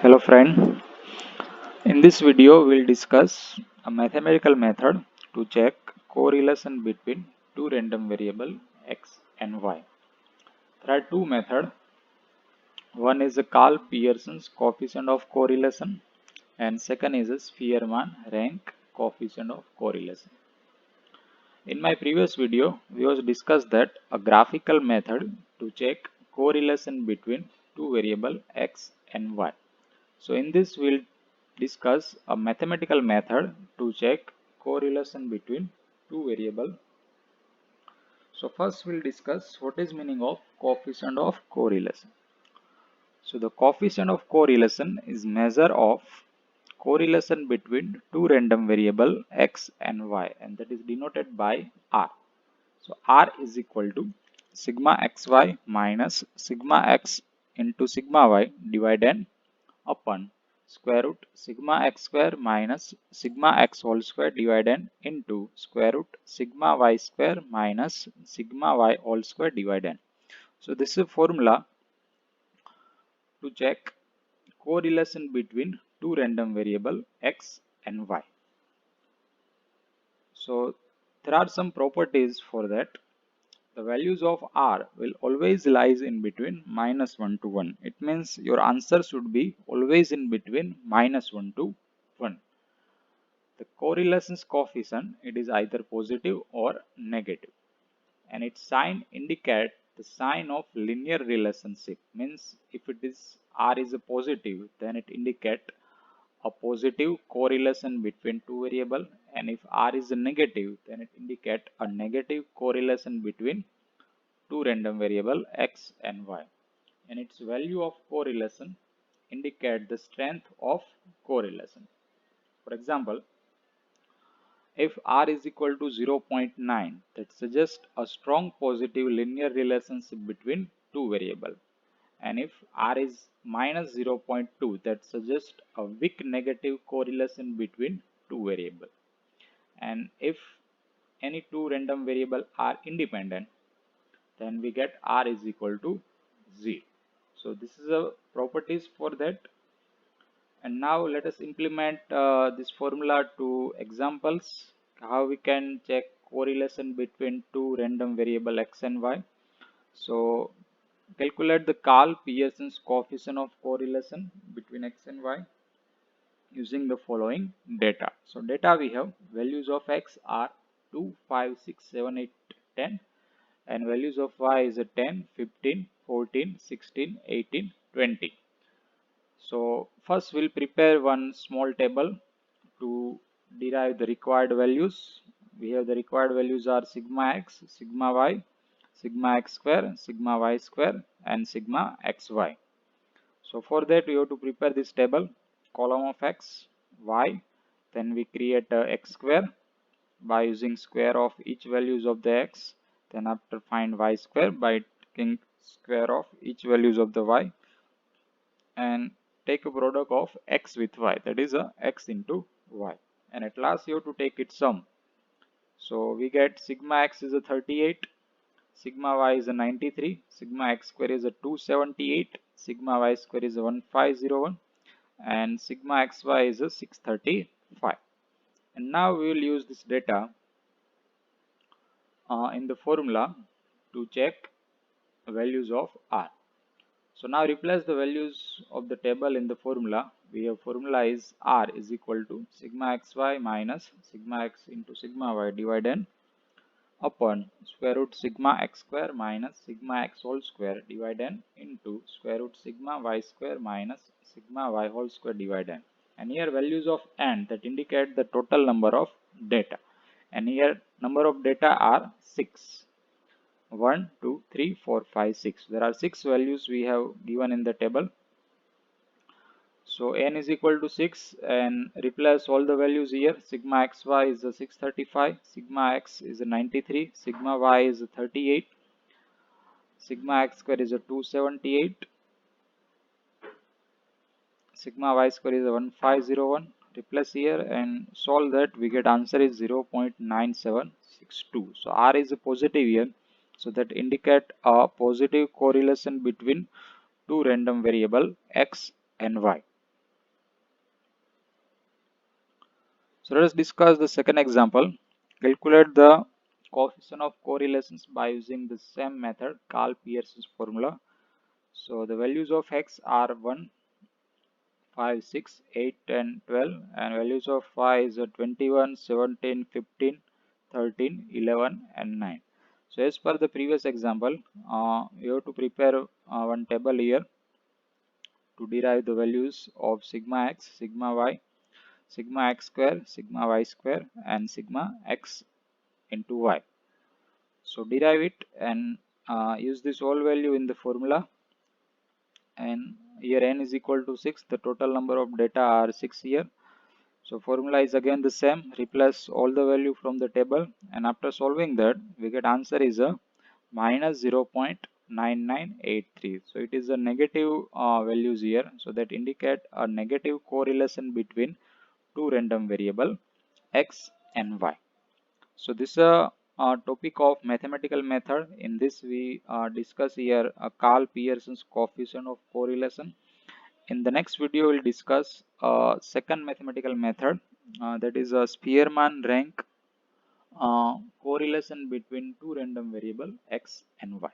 Hello friend, in this video we'll discuss a mathematical method to check correlation between two random variable x and y. There are two methods. One is a Karl Pearson's coefficient of correlation and second is a Spearman rank coefficient of correlation. In my previous video we also discussed that a graphical method to check correlation between two variable x and y. So in this we'll discuss a mathematical method to check correlation between two variables. So first we'll discuss what is meaning of coefficient of correlation. So the coefficient of correlation is measure of correlation between two random variable x and y, and that is denoted by r. So r is equal to sigma xy minus sigma x into sigma y divided upon square root sigma x square minus sigma x whole square divided into square root sigma y square minus sigma y whole square divided. So this is a formula to check correlation between two random variable x and y. So there are some properties for that. The values of r will always lies in between -1 to 1. It means your answer should be always in between -1 to 1. The correlations coefficient, it is either positive or negative, and its sign indicate the sign of linear relationship. Means if it is r is a positive, then it indicate a positive correlation between two variable, and if r is a negative, then it indicate a negative correlation between two random variable x and y, and its value of correlation indicate the strength of correlation. For example, if r is equal to 0.9, that suggests a strong positive linear relationship between two variables. And if r is minus 0.2, that suggests a weak negative correlation between two variables. And if any two random variables are independent, then we get r is equal to 0. So this is a properties for that. And now let us implement this formula to examples how we can check correlation between two random variable x and y. So calculate the Karl Pearson's coefficient of correlation between x and y using the following data. So data we have values of x are 2, 5, 6, 7, 8, 10, and values of y is a 10, 15, 14, 16, 18, 20. So first we'll prepare one small table to derive the required values. We have the required values are sigma x, sigma y, sigma x square, sigma y square, and sigma xy. So for that we have to prepare this table, column of x, y, then we create x square by using square of each values of the x, then after find y square by taking square of each values of the y, and take a product of x with y, that is a x into y, and at last you have to take its sum. So we get sigma x is a 38, sigma y is a 93, sigma x square is a 278, sigma y square is a 1501, and sigma xy is a 635. And now we will use this data in the formula to check values of r. So now replace the values of the table in the formula. We have formula is r is equal to sigma xy minus sigma x into sigma y divided upon square root sigma x square minus sigma x whole square divided into square root sigma y square minus sigma y whole square divided. And here values of n that indicate the total number of data. And here number of data are 6. 1, 2, 3, 4, 5, 6. There are 6 values we have given in the table. So n is equal to 6 and replace all the values here. Sigma xy is a 635, sigma x is a 93, sigma y is a 38, sigma x square is a 278, sigma y square is a 1501. Replace here and solve that, we get answer is 0.9762. So r is a positive here, so that indicate a positive correlation between two random variable x and y. So let us discuss the second example. Calculate the coefficient of correlations by using the same method, Carl Pearson's formula. So the values of x are 1, 5, 6, 8, 10, 12, and values of y is 21, 17, 15, 13, 11, and 9. So as per the previous example, you have to prepare one table here to derive the values of sigma x, sigma y, sigma x square, sigma y square, and sigma x into y. So derive it and use this whole value in the formula, and here n is equal to 6. The total number of data are 6 here. So formula is again the same. Replace all the value from the table, and after solving that we get answer is a minus 0.9983. So it is a negative values here, so that indicate a negative correlation between two random variable x and y. So this is a topic of mathematical method. In this we discuss here Carl Pearson's coefficient of correlation. In the next video we'll discuss second mathematical method, that is a Spearman rank correlation between two random variable x and y.